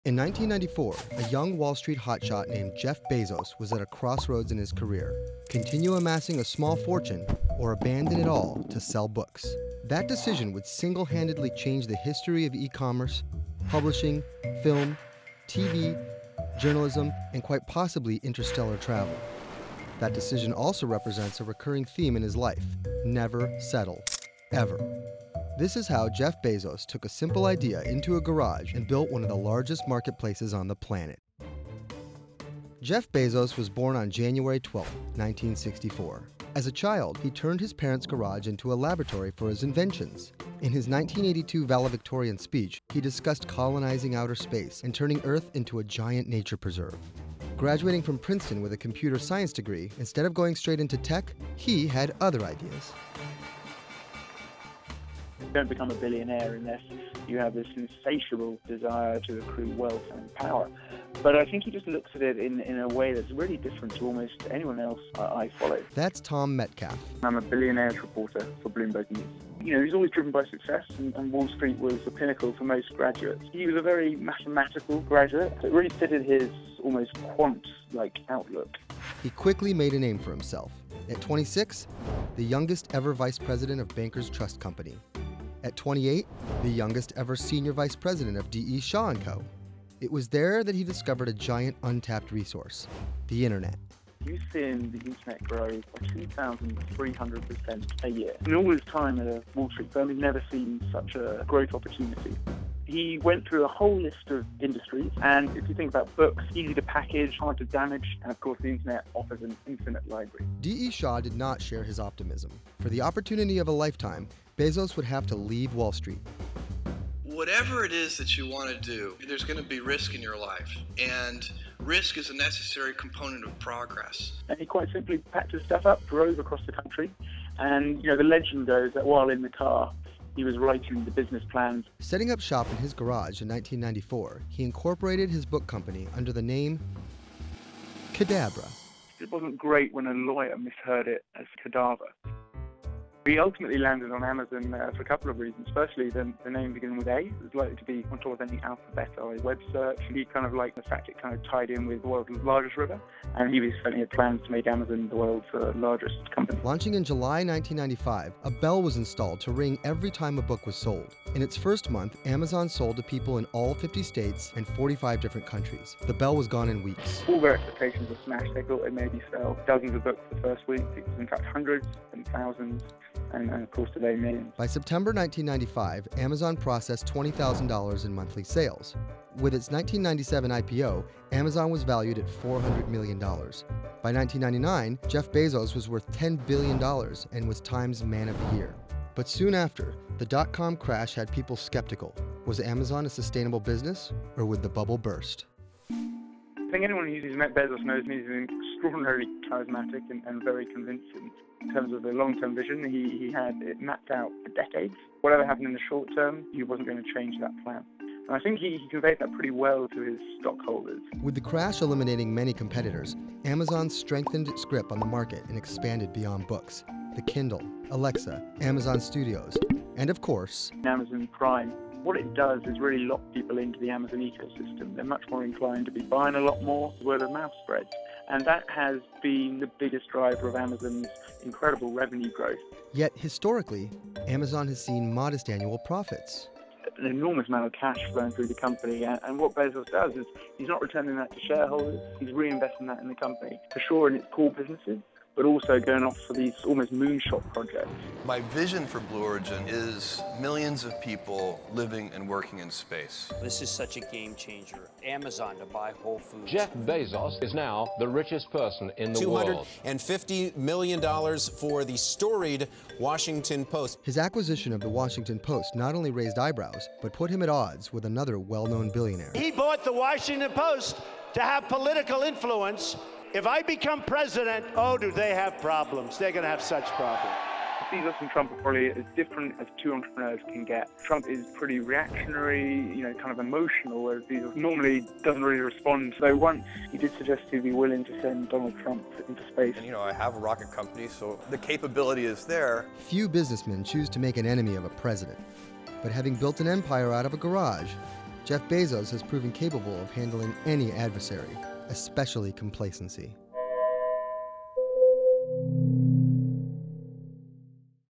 In 1994, a young Wall Street hotshot named Jeff Bezos was at a crossroads in his career. Continue amassing a small fortune or abandon it all to sell books. That decision would single-handedly change the history of e-commerce, publishing, film, TV, journalism, and quite possibly interstellar travel. That decision also represents a recurring theme in his life: never settle, ever. This is how Jeff Bezos took a simple idea into a garage and built one of the largest marketplaces on the planet. Jeff Bezos was born on January 12, 1964. As a child, he turned his parents' garage into a laboratory for his inventions. In his 1982 valedictorian speech, he discussed colonizing outer space and turning Earth into a giant nature preserve. Graduating from Princeton with a computer science degree, instead of going straight into tech, he had other ideas. You don't become a billionaire unless you have this insatiable desire to accrue wealth and power. But I think he just looks at it in a way that's really different to almost anyone else I follow. That's Tom Metcalf. I'm a billionaire's reporter for Bloomberg News. You know, he's always driven by success, and Wall Street was the pinnacle for most graduates. He was a very mathematical graduate. It really fitted his almost quant-like outlook. He quickly made a name for himself. At 26, the youngest ever vice president of Bankers Trust Company. At 28, the youngest ever senior vice president of D.E. Shaw & Co. It was there that he discovered a giant untapped resource: the internet. You've seen the internet grow by 2,300% a year. In all his time at a Wall Street firm, he's never seen such a growth opportunity. He went through a whole list of industries, and if you think about books, easy to package, hard to damage, and of course the internet offers an infinite library. D.E. Shaw did not share his optimism. For the opportunity of a lifetime, Bezos would have to leave Wall Street. Whatever it is that you want to do, there's going to be risk in your life, and risk is a necessary component of progress. And he quite simply packed his stuff up, drove across the country, and the legend goes that while in the car, he was writing the business plans. Setting up shop in his garage in 1994, he incorporated his book company under the name Cadabra. It wasn't great when a lawyer misheard it as cadaver. He ultimately landed on Amazon for a couple of reasons. Firstly, the name beginning with A. It was likely to be on top of any alphabet or a web search. He kind of liked the fact it kind of tied in with the world's largest river. And he certainly had plans to make Amazon the world's largest company. Launching in July 1995, a bell was installed to ring every time a book was sold. In its first month, Amazon sold to people in all 50 states and 45 different countries. The bell was gone in weeks. All their expectations were smashed. They thought they'd maybe sell dozens of books the first week. It was in fact hundreds and thousands. And of course today, millions. By September 1995, Amazon processed $20,000 in monthly sales. With its 1997 IPO, Amazon was valued at $400 million. By 1999, Jeff Bezos was worth $10 billion and was Time's Man of the Year. But soon after, the dot-com crash had people skeptical. Was Amazon a sustainable business, or would the bubble burst? I think anyone who's met Bezos knows he's extraordinarily charismatic and very convincing. In terms of the long-term vision, he had it mapped out for decades. Whatever happened in the short term, he wasn't going to change that plan. And I think he conveyed that pretty well to his stockholders. With the crash eliminating many competitors, Amazon strengthened its grip on the market and expanded beyond books. The Kindle, Alexa, Amazon Studios, and of course, Amazon Prime. What it does is really lock people into the Amazon ecosystem. They're much more inclined to be buying a lot more. Word of mouth spreads. And that has been the biggest driver of Amazon's incredible revenue growth. Yet, historically, Amazon has seen modest annual profits. An enormous amount of cash flowing through the company. And what Bezos does is he's not returning that to shareholders. He's reinvesting that in the company. For sure in its core businesses, but also going off for these almost moonshot projects. My vision for Blue Origin is millions of people living and working in space. This is such a game changer. Amazon to buy Whole Foods. Jeff Bezos is now the richest person in the world. $250 million for the storied Washington Post. His acquisition of the Washington Post not only raised eyebrows, but put him at odds with another well-known billionaire. He bought the Washington Post to have political influence. If I become president, oh, do they have problems. They're going to have such problems. Bezos and Trump are probably as different as two entrepreneurs can get. Trump is pretty reactionary, kind of emotional, whereas Bezos normally doesn't really respond. So once he did suggest he'd be willing to send Donald Trump into space. And, I have a rocket company, so the capability is there. Few businessmen choose to make an enemy of a president. But having built an empire out of a garage, Jeff Bezos has proven capable of handling any adversary, especially complacency.